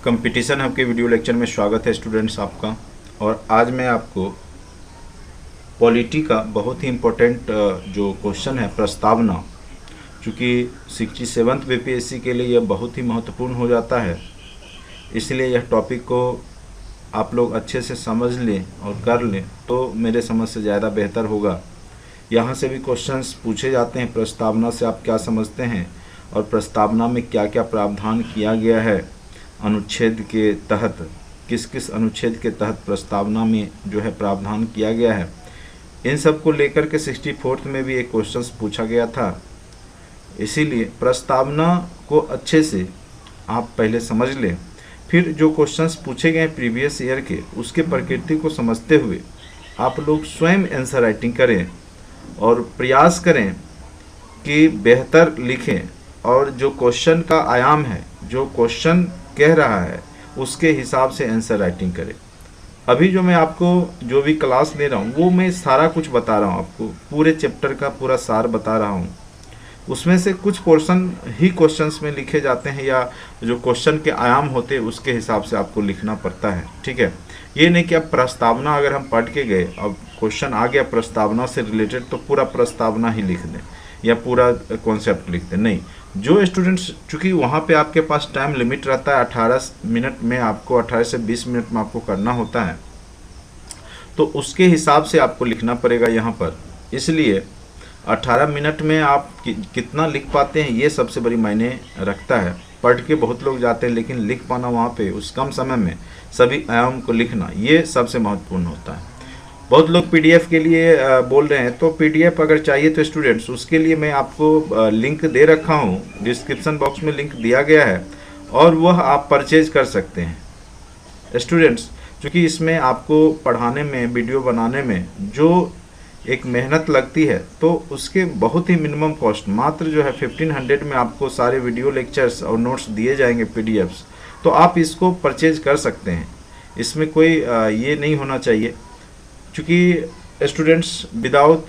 Competition hub के video lecture में स्वागत है स्टूडेंट्स आपका। और आज मैं आपको पॉलिटी का बहुत ही इम्पोर्टेंट जो क्वेश्चन है प्रस्तावना, चूँकि 67th बीपीएससी के लिए यह बहुत ही महत्वपूर्ण हो जाता है, इसलिए यह टॉपिक को आप लोग अच्छे से समझ लें और कर लें तो मेरे समझ से ज़्यादा बेहतर होगा। यहाँ से भी क्वेश्चंस पूछे जाते हैं, प्रस्तावना से आप क्या समझते हैं और प्रस्तावना में क्या क्या प्रावधान किया गया है, अनुच्छेद के तहत किस किस अनुच्छेद के तहत प्रस्तावना में जो है प्रावधान किया गया है, इन सब को लेकर के 64th में भी एक क्वेश्चंस पूछा गया था। इसीलिए प्रस्तावना को अच्छे से आप पहले समझ लें, फिर जो क्वेश्चंस पूछे गए प्रीवियस ईयर के उसके प्रकृति को समझते हुए आप लोग स्वयं आंसर राइटिंग करें और प्रयास करें कि बेहतर लिखें और जो क्वेश्चन का आयाम है, जो क्वेश्चन कह रहा है उसके हिसाब से आंसर राइटिंग करें। अभी जो मैं आपको जो भी क्लास ले रहा हूँ वो मैं सारा कुछ बता रहा हूँ, आपको पूरे चैप्टर का पूरा सार बता रहा हूँ। उसमें से कुछ पोर्शन ही क्वेश्चंस में लिखे जाते हैं या जो क्वेश्चन के आयाम होते हैं उसके हिसाब से आपको लिखना पड़ता है, ठीक है। ये नहीं कि अब प्रस्तावना अगर हम पढ़ के गए, अब क्वेश्चन आ गया प्रस्तावना से रिलेटेड तो पूरा प्रस्तावना ही लिख दें या पूरा कॉन्सेप्ट लिख दें, नहीं। जो स्टूडेंट्स, चूँकि वहाँ पे आपके पास टाइम लिमिट रहता है 18 मिनट में, आपको 18 से 20 मिनट में आपको करना होता है, तो उसके हिसाब से आपको लिखना पड़ेगा यहाँ पर। इसलिए 18 मिनट में आप कितना लिख पाते हैं ये सबसे बड़ी मायने रखता है। पढ़ के बहुत लोग जाते हैं लेकिन लिख पाना वहाँ पे उस कम समय में सभी आयाम को लिखना ये सबसे महत्वपूर्ण होता है। बहुत लोग पीडीएफ के लिए बोल रहे हैं, तो पीडीएफ अगर चाहिए तो स्टूडेंट्स उसके लिए मैं आपको लिंक दे रखा हूँ, डिस्क्रिप्शन बॉक्स में लिंक दिया गया है और वह आप परचेज कर सकते हैं स्टूडेंट्स। क्योंकि इसमें आपको पढ़ाने में, वीडियो बनाने में जो एक मेहनत लगती है तो उसके बहुत ही मिनिमम कॉस्ट, मात्र जो है 1500 में आपको सारे वीडियो लेक्चर्स और नोट्स दिए जाएंगे पीडीएफ्स, तो आप इसको परचेज कर सकते हैं। इसमें कोई ये नहीं होना चाहिए, क्योंकि स्टूडेंट्स विदाउट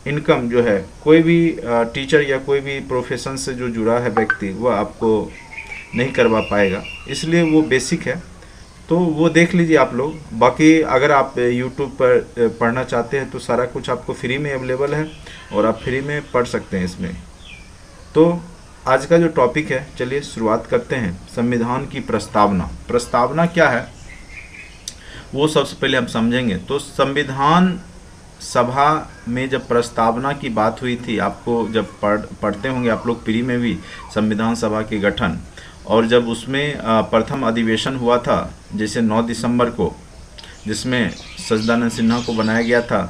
इनकम जो है कोई भी टीचर या कोई भी प्रोफेशन से जो जुड़ा है व्यक्ति वह आपको नहीं करवा पाएगा, इसलिए वो बेसिक है तो वो देख लीजिए आप लोग। बाकी अगर आप यूट्यूब पर पढ़ना चाहते हैं तो सारा कुछ आपको फ्री में अवेलेबल है और आप फ्री में पढ़ सकते हैं इसमें। तो आज का जो टॉपिक है, चलिए शुरुआत करते हैं। संविधान की प्रस्तावना। प्रस्तावना क्या है वो सबसे पहले हम समझेंगे। तो संविधान सभा में जब प्रस्तावना की बात हुई थी, आपको जब पढ़ते होंगे आप लोग प्री में भी संविधान सभा के गठन, और जब उसमें प्रथम अधिवेशन हुआ था जैसे 9 दिसंबर को, जिसमें सच्चिदानंद सिन्हा को बनाया गया था,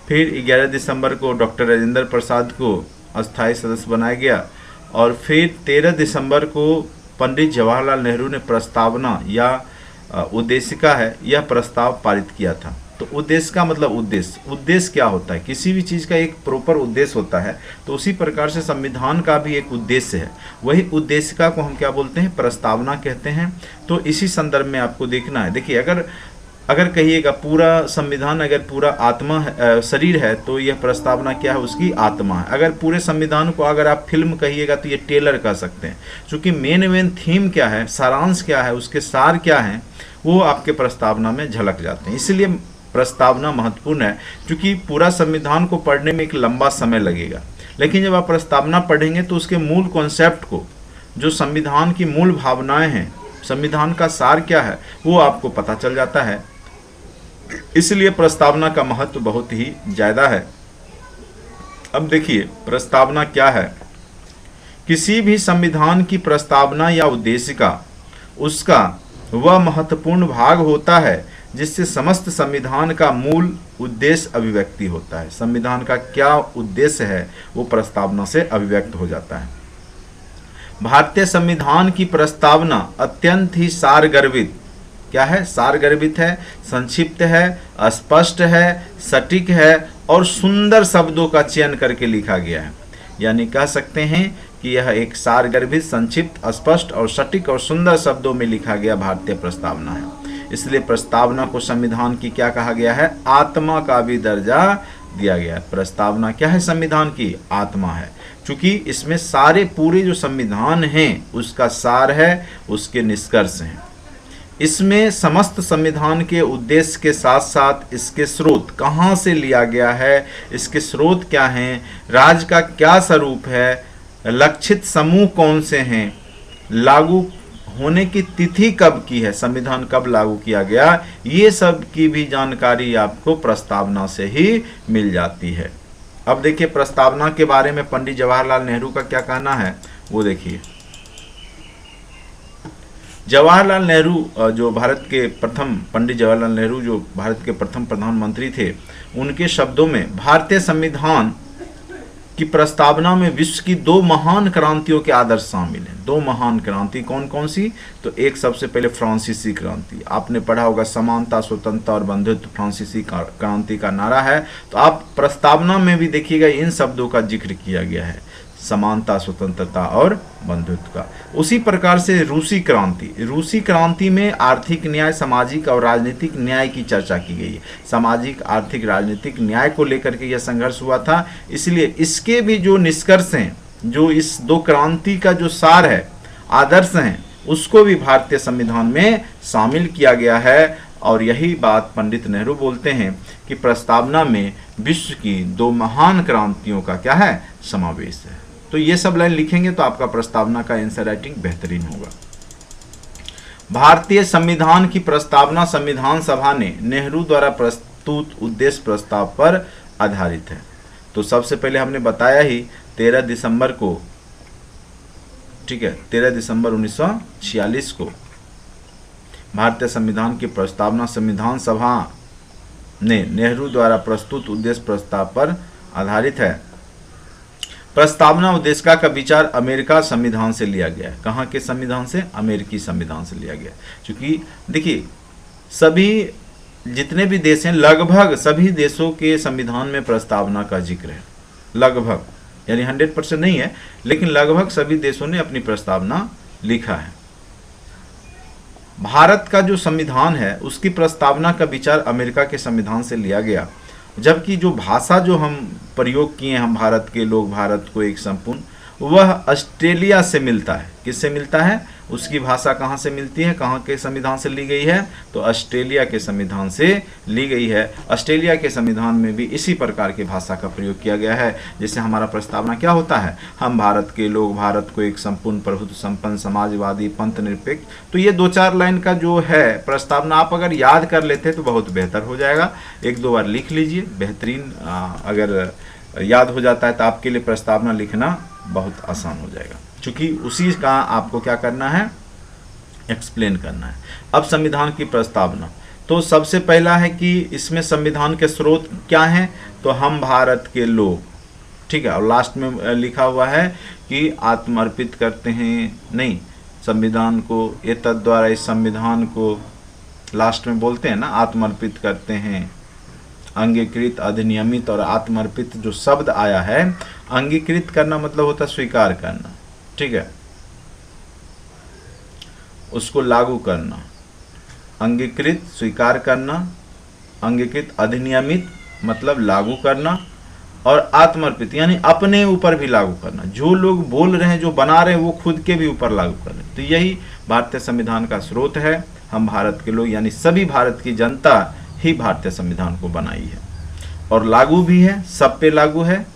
फिर 11 दिसंबर को डॉक्टर राजेंद्र प्रसाद को अस्थायी सदस्य बनाया गया और फिर 13 दिसंबर को पंडित जवाहरलाल नेहरू ने प्रस्तावना या उद्देशिका है यह प्रस्ताव पारित किया था। तो उद्देश्य का मतलब उद्देश्य क्या होता है, किसी भी चीज़ का एक प्रॉपर उद्देश्य होता है, तो उसी प्रकार से संविधान का भी एक उद्देश्य है। वही उद्देशिका को हम क्या बोलते हैं, प्रस्तावना कहते हैं। तो इसी संदर्भ में आपको देखना है। देखिए, अगर कहिएगा पूरा संविधान अगर पूरा आत्मा शरीर है तो यह प्रस्तावना क्या है, उसकी आत्मा है। अगर पूरे संविधान को अगर आप फिल्म कहिएगा तो ये टेलर कह सकते हैं। क्योंकि मेन थीम क्या है, सारांश क्या है, उसके सार क्या है, वो आपके प्रस्तावना में झलक जाते हैं। इसलिए प्रस्तावना महत्वपूर्ण है, क्योंकि पूरा संविधान को पढ़ने में एक लंबा समय लगेगा, लेकिन जब आप प्रस्तावना पढ़ेंगे तो उसके मूल कॉन्सेप्ट को, जो संविधान की मूल भावनाएं हैं, संविधान का सार क्या है, वो आपको पता चल जाता है। इसलिए प्रस्तावना का महत्व बहुत ही ज़्यादा है। अब देखिए प्रस्तावना क्या है। किसी भी संविधान की प्रस्तावना या उद्देशिका उसका वह महत्वपूर्ण भाग होता है जिससे समस्त संविधान का मूल उद्देश्य अभिव्यक्ति होता है। संविधान का क्या उद्देश्य है वो प्रस्तावना से अभिव्यक्त हो जाता है। भारतीय संविधान की प्रस्तावना अत्यंत ही सारगर्भित, क्या है, सारगर्भित है, संक्षिप्त है, स्पष्ट है, सटीक है और सुंदर शब्दों का चयन करके लिखा गया है। यानी कह सकते हैं कि यह एक सारगर्भित, संक्षिप्त, स्पष्ट और सटीक और सुंदर शब्दों में लिखा गया भारतीय प्रस्तावना है। इसलिए प्रस्तावना को संविधान की क्या कहा गया है, आत्मा का भी दर्जा दिया गया है। प्रस्तावना क्या है, संविधान की आत्मा है। चूंकि इसमें सारे पूरे जो संविधान हैं उसका सार है, उसके निष्कर्ष हैं। इसमें समस्त संविधान के उद्देश्य के साथ साथ इसके स्रोत कहाँ से लिया गया है, इसके स्रोत क्या हैं, राज्य का क्या स्वरूप है, लक्षित समूह कौन से हैं, लागू होने की तिथि कब की है, संविधान कब लागू किया गया, ये सब की भी जानकारी आपको प्रस्तावना से ही मिल जाती है। अब देखिए प्रस्तावना के बारे में पंडित जवाहरलाल नेहरू का क्या कहना है वो देखिए। जवाहरलाल नेहरू जो भारत के प्रथम पंडित जवाहरलाल नेहरू जो भारत के प्रथम प्रधानमंत्री थे, उनके शब्दों में भारतीय संविधान की प्रस्तावना में विश्व की दो महान क्रांतियों के आदर्श शामिल हैं। दो महान क्रांति कौन कौन सी? तो एक सबसे पहले फ्रांसीसी क्रांति, आपने पढ़ा होगा समानता, स्वतंत्रता और बंधुत्व फ्रांसीसी क्रांति का नारा है। तो आप प्रस्तावना में भी देखिएगा इन शब्दों का जिक्र किया गया है, समानता, स्वतंत्रता और बंधुत्व का। उसी प्रकार से रूसी क्रांति, रूसी क्रांति में आर्थिक न्याय, सामाजिक और राजनीतिक न्याय की चर्चा की गई है। सामाजिक, आर्थिक, राजनीतिक न्याय को लेकर के यह संघर्ष हुआ था। इसलिए इसके भी जो निष्कर्ष हैं, जो इस दो क्रांति का जो सार है, आदर्श हैं, उसको भी भारतीय संविधान में शामिल किया गया है। और यही बात पंडित नेहरू बोलते हैं कि प्रस्तावना में विश्व की दो महान क्रांतियों का क्या है, समावेश है। तो ये सब लाइन लिखेंगे तो आपका प्रस्तावना का आंसर राइटिंग बेहतरीन होगा। भारतीय संविधान की प्रस्तावना संविधान सभा ने नेहरू द्वारा प्रस्तुत उद्देश्य प्रस्ताव पर आधारित है। तो सबसे पहले हमने बताया ही 13 दिसंबर को, ठीक है, 13 दिसंबर 1946 को भारतीय संविधान की प्रस्तावना संविधान सभा ने नेहरू द्वारा प्रस्तुत उद्देश्य प्रस्ताव पर आधारित है। प्रस्तावना उद्देशिका का विचार अमेरिका संविधान से लिया गया है। कहाँ के संविधान से? अमेरिकी संविधान से लिया गया। क्योंकि देखिए सभी जितने भी देश हैं, लगभग सभी देशों के संविधान में प्रस्तावना का जिक्र है। लगभग यानी 100% नहीं है, लेकिन लगभग सभी देशों ने अपनी प्रस्तावना लिखा है। भारत का जो संविधान है उसकी प्रस्तावना का विचार अमेरिका के संविधान से लिया गया, जबकि जो भाषा जो हम प्रयोग किए हम भारत के लोग, भारत को एक संपूर्ण, वह ऑस्ट्रेलिया से मिलता है। किससे मिलता है? उसकी भाषा कहाँ से मिलती है, कहाँ के संविधान से ली गई है? तो ऑस्ट्रेलिया के संविधान से ली गई है। ऑस्ट्रेलिया के संविधान में भी इसी प्रकार की भाषा का प्रयोग किया गया है। जैसे हमारा प्रस्तावना क्या होता है, हम भारत के लोग, भारत को एक संपूर्ण, प्रभुत्व संपन्न, समाजवादी, पंथ निरपेक्ष। तो ये 2-4 लाइन का जो है प्रस्तावना आप अगर याद कर लेते तो बहुत बेहतर हो जाएगा। 1-2 बार लिख लीजिए, बेहतरीन। अगर याद हो जाता है तो आपके लिए प्रस्तावना लिखना बहुत आसान हो जाएगा, क्योंकि उसी का आपको क्या करना है, एक्सप्लेन करना है। अब संविधान की प्रस्तावना, तो सबसे पहला है कि इसमें संविधान के स्रोत क्या हैं, तो हम भारत के लोग, ठीक है। और लास्ट में लिखा हुआ है कि आत्मर्पित करते हैं, नहीं, संविधान को, ये तद्वारा इस संविधान को लास्ट में बोलते हैं ना, आत्मर्पित करते हैं। अंगीकृत, अधिनियमित और आत्मर्पित जो शब्द आया है, अंगीकृत करना मतलब होता है स्वीकार करना, ठीक है, उसको लागू करना। अंगीकृत स्वीकार करना, अंगीकृत अधिनियमित मतलब लागू करना, और आत्मर्पित यानी अपने ऊपर भी लागू करना। जो लोग बोल रहे हैं, जो बना रहे हैं, वो खुद के भी ऊपर लागू कर रहे हैं। तो यही भारतीय संविधान का स्रोत है। हम भारत के लोग यानी सभी भारत की जनता ही भारतीय संविधान को बनाई है, और लागू भी है, सब पे लागू है।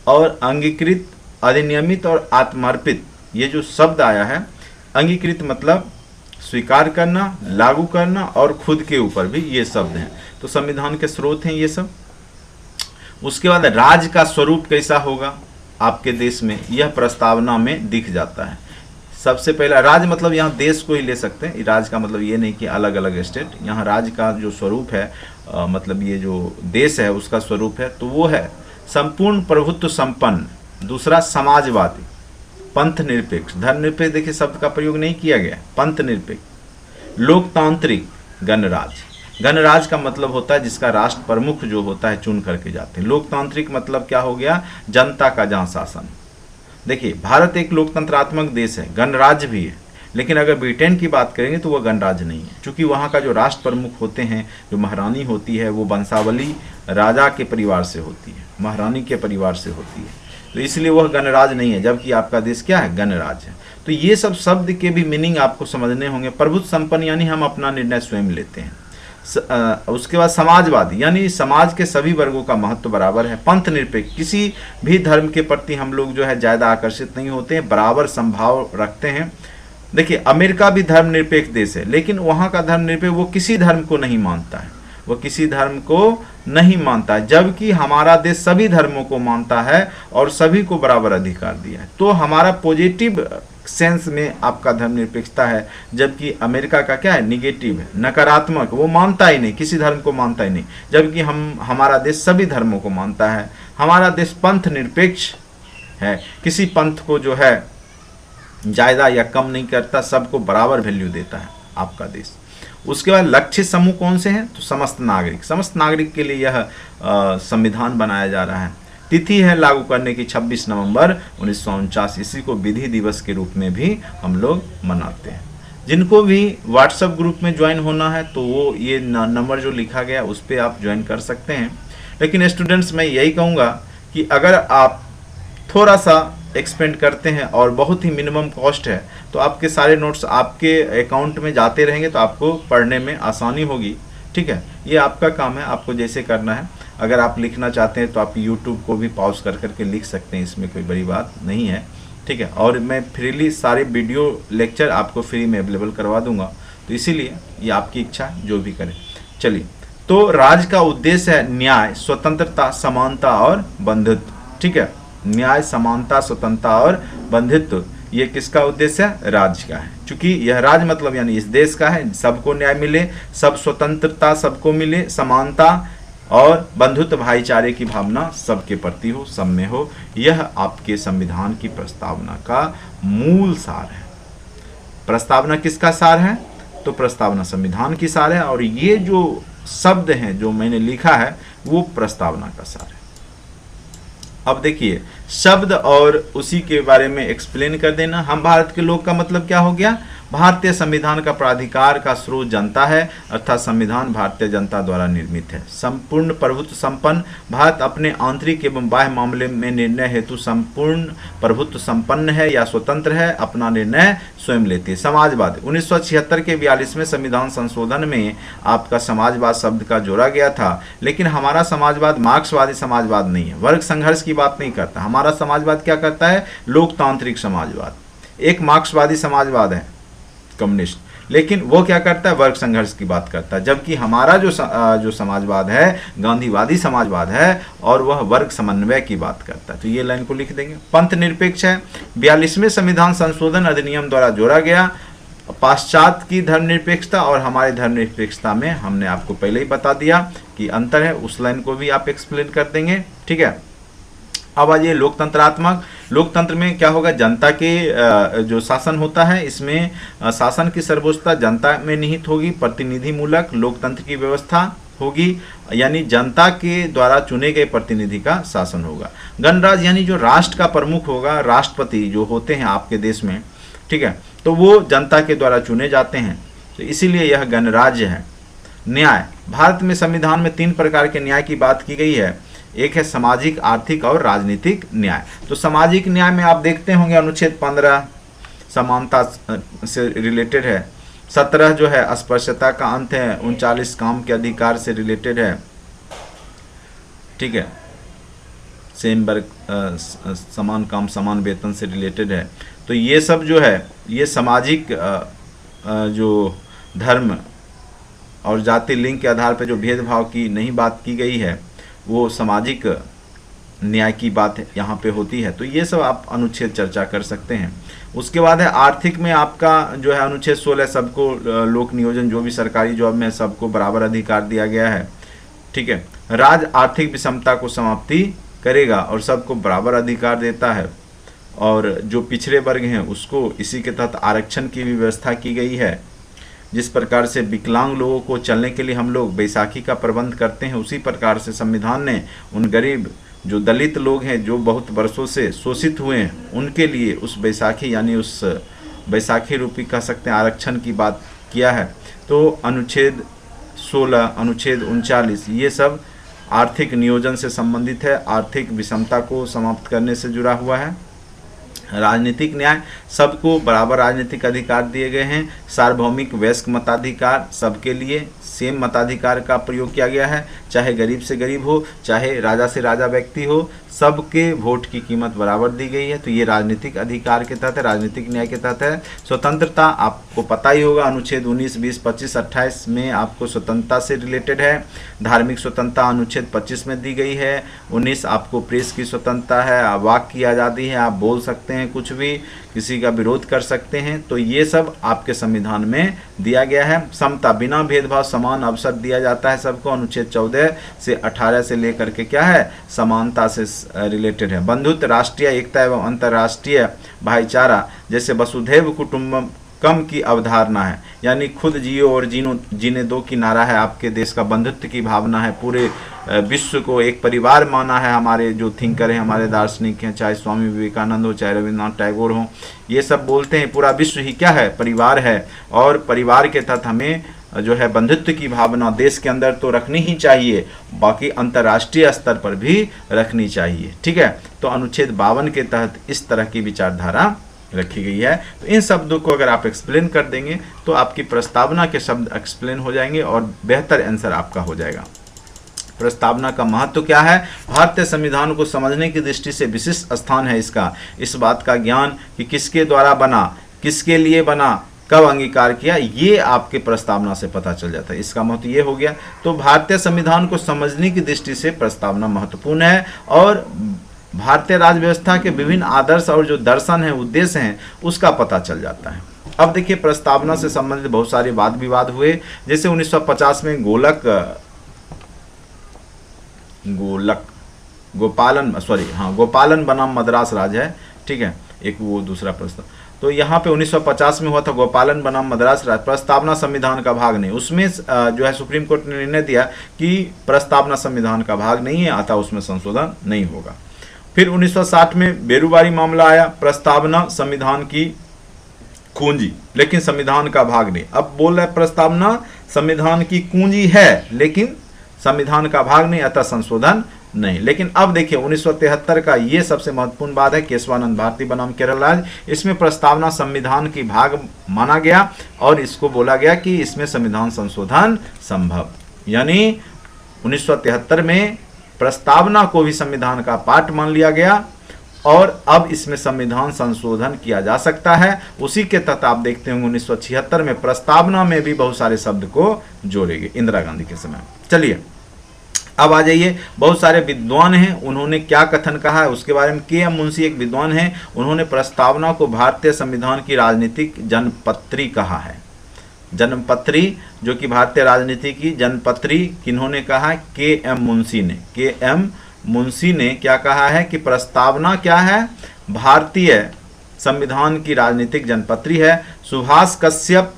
और अंगीकृत, अधिनियमित और आत्मर्पित, ये जो शब्द आया है, अंगीकृत मतलब स्वीकार करना, लागू करना, और खुद के ऊपर भी, ये शब्द हैं। तो संविधान के स्रोत हैं ये सब। उसके बाद राज्य का स्वरूप कैसा होगा आपके देश में, यह प्रस्तावना में दिख जाता है। सबसे पहला राज्य मतलब यहाँ देश को ही ले सकते हैं। राज्य का मतलब ये नहीं कि अलग अलग स्टेट, यहाँ राज्य का जो स्वरूप है, मतलब ये जो देश है उसका स्वरूप है, तो वो है संपूर्ण प्रभुत्व संपन्न। दूसरा समाजवादी, पंथ निरपेक्ष, धर्म निरपेक्ष देखिए शब्द का प्रयोग नहीं किया गया, पंथ निरपेक्ष। लोकतांत्रिक, गणराज्य, गणराज्य का मतलब होता है जिसका राष्ट्र प्रमुख जो होता है चुन करके जाते हैं। लोकतांत्रिक मतलब क्या हो गया, जनता का जहाँ शासन। देखिए भारत एक लोकतंत्रात्मक देश है, गणराज्य भी है, लेकिन अगर ब्रिटेन की बात करेंगे तो वह गणराज्य नहीं है, क्योंकि वहाँ का जो राष्ट्र प्रमुख होते हैं, जो महारानी होती है, वो वंशावली राजा के परिवार से होती है, महारानी के परिवार से होती है। तो इसलिए वह गणराज नहीं है, जबकि आपका देश क्या है, गणराज है। तो ये सब शब्द के भी मीनिंग आपको समझने होंगे। प्रभुत्व संपन्न यानी हम अपना निर्णय स्वयं लेते हैं। उसके बाद समाजवादी यानी समाज के सभी वर्गों का महत्व बराबर है। पंथ निरपेक्ष, किसी भी धर्म के प्रति हम लोग जो है ज़्यादा आकर्षित नहीं होते हैं, बराबर संभाव रखते हैं। देखिए अमेरिका भी धर्मनिरपेक्ष देश है, लेकिन वहाँ का धर्मनिरपेक्ष वो किसी धर्म को नहीं मानता है, वो किसी धर्म को नहीं मानता है, जबकि हमारा देश सभी धर्मों को मानता है और सभी को बराबर अधिकार दिया है। तो हमारा पॉजिटिव सेंस में आपका धर्मनिरपेक्षता है, जबकि अमेरिका का क्या है, निगेटिव है, नकारात्मक, वो मानता ही नहीं, किसी धर्म को मानता ही नहीं, जबकि हमारा देश सभी धर्मों को मानता है। हमारा देश पंथ निरपेक्ष है, किसी पंथ को जो है ज़्यादा या कम नहीं करता, सबको बराबर वैल्यू देता है आपका देश। उसके बाद लक्षित समूह कौन से हैं, तो समस्त नागरिक। समस्त नागरिक के लिए यह संविधान बनाया जा रहा है। तिथि है लागू करने की 26 नवंबर 1949, इसी को विधि दिवस के रूप में भी हम लोग मनाते हैं। जिनको भी व्हाट्सएप ग्रुप में ज्वाइन होना है तो वो ये नंबर जो लिखा गया उस पर आप ज्वाइन कर सकते हैं। लेकिन स्टूडेंट्स मैं यही कहूँगा कि अगर आप थोड़ा सा एक्सपेंड करते हैं और बहुत ही मिनिमम कॉस्ट है तो आपके सारे नोट्स आपके अकाउंट में जाते रहेंगे, तो आपको पढ़ने में आसानी होगी। ठीक है, ये आपका काम है, आपको जैसे करना है। अगर आप लिखना चाहते हैं तो आप यूट्यूब को भी पॉज कर करके लिख सकते हैं, इसमें कोई बड़ी बात नहीं है। ठीक है, और मैं फ्रीली सारे वीडियो लेक्चर आपको फ्री में अवेलेबल करवा दूंगा, तो इसीलिए ये आपकी इच्छा जो भी करें। चलिए, तो राज्य का उद्देश्य है न्याय, स्वतंत्रता, समानता और बंधुत्व। ठीक है, न्याय, समानता, स्वतंत्रता और बंधुत्व, ये किसका उद्देश्य है, राज्य का है। क्योंकि यह राज्य मतलब यानी इस देश का है, सबको न्याय मिले, सब स्वतंत्रता सबको मिले, समानता और बंधुत्व भाईचारे की भावना सबके प्रति हो, सब में हो। यह आपके संविधान की प्रस्तावना का मूल सार है। प्रस्तावना किसका सार है, तो प्रस्तावना संविधान की सार है, और ये जो शब्द हैं जो मैंने लिखा है वो प्रस्तावना का सार है। अब देखिए शब्द और उसी के बारे में एक्सप्लेन कर देना। हम भारत के लोग का मतलब क्या हो गया, भारतीय संविधान का प्राधिकार का स्रोत जनता है, अर्थात संविधान भारतीय जनता द्वारा निर्मित है। संपूर्ण प्रभुत्व संपन्न, भारत अपने आंतरिक एवं बाह्य मामले में निर्णय हेतु संपूर्ण प्रभुत्व संपन्न है या स्वतंत्र है, अपना निर्णय स्वयं लेती है। समाजवाद, 1976 के 42वें संविधान संशोधन में आपका समाजवाद शब्द का जोड़ा गया था, लेकिन हमारा समाजवाद मार्क्सवादी समाजवाद नहीं है, वर्ग संघर्ष की बात नहीं करता। हमारा समाजवाद क्या करता है, लोकतांत्रिक समाजवाद। एक मार्क्सवादी समाजवाद है कम्युनिस्ट, लेकिन वो क्या करता है, वर्ग संघर्ष की बात करता है, जबकि हमारा जो समाजवाद है गांधीवादी समाजवाद है और वह वर्ग समन्वय की बात करता है। तो ये लाइन को लिख देंगे। पंथ निरपेक्ष है, 42वें संविधान संशोधन अधिनियम द्वारा जोड़ा गया। पाश्चात्य की धर्मनिरपेक्षता और हमारी धर्मनिरपेक्षता में हमने आपको पहले ही बता दिया कि अंतर है, उस लाइन को भी आप एक्सप्लेन कर देंगे। ठीक है, अब आइए लोकतंत्रात्मक। लोकतंत्र में क्या होगा, जनता के जो शासन होता है, इसमें शासन की सर्वोच्चता जनता में निहित होगी। प्रतिनिधि मूलक लोकतंत्र की व्यवस्था होगी, यानी जनता के द्वारा चुने गए प्रतिनिधि का शासन होगा। गणराज यानी जो राष्ट्र का प्रमुख होगा, राष्ट्रपति जो होते हैं आपके देश में, ठीक है, तो वो जनता के द्वारा चुने जाते हैं, तो इसीलिए यह गणराज्य है। न्याय, भारत में संविधान में 3 प्रकार के न्याय की बात की गई है। एक है सामाजिक, आर्थिक और राजनीतिक न्याय। तो सामाजिक न्याय में आप देखते होंगे अनुच्छेद 15 समानता से रिलेटेड है, 17 जो है अस्पृश्यता का अंत है, 39 काम के अधिकार से रिलेटेड है। ठीक है, सेम वर्क समान काम समान वेतन से रिलेटेड है। तो ये सब जो है ये सामाजिक जो धर्म और जाति लिंग के आधार पर जो भेदभाव की नहीं बात की गई है, वो सामाजिक न्याय की बात यहाँ पे होती है। तो ये सब आप अनुच्छेद चर्चा कर सकते हैं। उसके बाद है आर्थिक में आपका जो है अनुच्छेद 16, सबको लोक नियोजन, जो भी सरकारी जॉब में सबको बराबर अधिकार दिया गया है। ठीक है, राज्य आर्थिक विषमता को समाप्ति करेगा और सबको बराबर अधिकार देता है, और जो पिछड़े वर्ग हैं उसको इसी के तहत आरक्षण की भी व्यवस्था की गई है। जिस प्रकार से विकलांग लोगों को चलने के लिए हम लोग बैसाखी का प्रबंध करते हैं, उसी प्रकार से संविधान ने उन गरीब जो दलित लोग हैं जो बहुत वर्षों से शोषित हुए हैं, उनके लिए उस बैसाखी यानी उस बैसाखी रूपी कह सकते हैं आरक्षण की बात किया है। तो अनुच्छेद 16, अनुच्छेद 39 ये सब आर्थिक नियोजन से संबंधित है, आर्थिक विषमता को समाप्त करने से जुड़ा हुआ है। राजनीतिक न्याय, सबको बराबर राजनीतिक अधिकार दिए गए हैं। सार्वभौमिक वयस्क मताधिकार, सबके लिए सेम मताधिकार का प्रयोग किया गया है, चाहे गरीब से गरीब हो, चाहे राजा से राजा व्यक्ति हो, सबके वोट की कीमत बराबर दी गई है। तो ये राजनीतिक अधिकार के तहत है, राजनीतिक न्याय के तहत है। स्वतंत्रता, आपको पता ही होगा, अनुच्छेद 19, 20, 25, 28 में आपको स्वतंत्रता से रिलेटेड है। धार्मिक स्वतंत्रता अनुच्छेद 25 में दी गई है। 19 आपको प्रेस की स्वतंत्रता है, वाक की आज़ादी है, आप बोल सकते हैं कुछ भी, किसी का विरोध कर सकते हैं। तो ये सब आपके संविधान में दिया गया है। समता, बिना भेदभाव समान अवसर दिया जाता है सबको, अनुच्छेद 14 से 18 से लेकर के क्या है, समानता से रिलेटेड है। बंधुत्व, राष्ट्रीय एकता एवं अंतर्राष्ट्रीय भाईचारा, जैसे वसुधैव कुटुंबकम की अवधारणा है, यानी खुद जियो और जीने दो की नारा है आपके देश का। बंधुत्व की भावना है, पूरे विश्व को एक परिवार माना है। हमारे जो थिंकर हैं, हमारे दार्शनिक हैं, चाहे स्वामी विवेकानंद हो, चाहे रविन्द्रनाथ टैगोर हो, ये सब बोलते हैं पूरा विश्व ही क्या है, परिवार है। और परिवार के तहत हमें जो है बंधुत्व की भावना देश के अंदर तो रखनी ही चाहिए, बाकी अंतर्राष्ट्रीय स्तर पर भी रखनी चाहिए। ठीक है, तो अनुच्छेद 52 के तहत इस तरह की विचारधारा रखी गई है। तो इन शब्दों को अगर आप एक्सप्लेन कर देंगे तो आपकी प्रस्तावना के शब्द एक्सप्लेन हो जाएंगे और बेहतर आंसर आपका हो जाएगा। प्रस्तावना का महत्व क्या है? भारतीय संविधान को समझने की दृष्टि से विशिष्ट स्थान है इसका। इस बात का ज्ञान कि किसके द्वारा बना, किसके लिए बना, कब अंगीकार किया, ये आपके प्रस्तावना से पता चल जाता है। इसका महत्व ये हो गया। तो भारतीय संविधान को समझने की दृष्टि से प्रस्तावना महत्वपूर्ण है और भारतीय राज्य व्यवस्था के विभिन्न आदर्श और जो दर्शन है, उद्देश्य हैं, उसका पता चल जाता है। अब देखिए, प्रस्तावना से संबंधित बहुत सारे वाद विवाद हुए। जैसे 1950 में गोपालन बनाम मद्रास राज्य है। ठीक है, एक वो दूसरा प्रस्ताव। तो यहाँ पे 1950 में हुआ था गोपालन बनाम मद्रास राज्य। प्रस्तावना संविधान का भाग नहीं, उसमें जो है सुप्रीम कोर्ट ने निर्णय दिया कि प्रस्तावना संविधान का भाग नहीं है, अतः उसमें संशोधन नहीं होगा। फिर 1960 में बेरुबारी मामला आया, प्रस्तावना संविधान की कुंजी लेकिन संविधान का भाग नहीं। अब बोल रहा है प्रस्तावना संविधान की कुंजी है लेकिन संविधान का भाग नहीं, अतः संशोधन नहीं। लेकिन अब देखिए 1973 का ये सबसे महत्वपूर्ण बात है, केशवानंद भारती बनाम केरल राज्य। इसमें प्रस्तावना संविधान की भाग माना गया और इसको बोला गया कि इसमें संविधान संशोधन संभव, यानी 1973 में प्रस्तावना को भी संविधान का पार्ट मान लिया गया और अब इसमें संविधान संशोधन किया जा सकता है। उसी के तहत आप देखते होंगे 1976 में प्रस्तावना में भी बहुत सारे शब्द को जोड़ेंगे इंदिरा गांधी के समय। चलिए अब आ जाइए, बहुत सारे विद्वान हैं, उन्होंने क्या कथन कहा है उसके बारे में। के.एम. मुंशी एक विद्वान हैं, उन्होंने प्रस्तावना को भारतीय संविधान की राजनीतिक जनपत्री कहा है। जनपत्री जो कि भारतीय राजनीति की जनपत्री किन्होंने कहा है? के.एम. मुंशी ने। के.एम. मुंशी ने क्या कहा है कि प्रस्तावना क्या है? भारतीय संविधान की राजनीतिक जनपत्री है। सुभाष कश्यप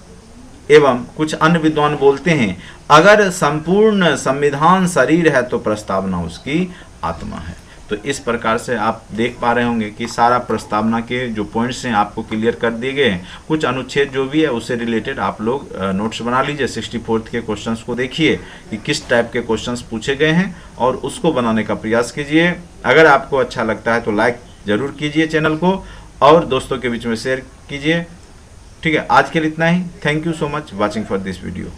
एवं कुछ अन्य विद्वान बोलते हैं अगर संपूर्ण संविधान शरीर है तो प्रस्तावना उसकी आत्मा है। तो इस प्रकार से आप देख पा रहे होंगे कि सारा प्रस्तावना के जो पॉइंट्स हैं आपको क्लियर कर दिए गए हैं। कुछ अनुच्छेद जो भी है उससे रिलेटेड आप लोग नोट्स बना लीजिए। 64th के क्वेश्चंस को देखिए कि किस टाइप के क्वेश्चंस पूछे गए हैं और उसको बनाने का प्रयास कीजिए। अगर आपको अच्छा लगता है तो लाइक ज़रूर कीजिए चैनल को और दोस्तों के बीच में शेयर कीजिए। ठीक है, आज के लिए इतना ही। Thank you so much watching for this video.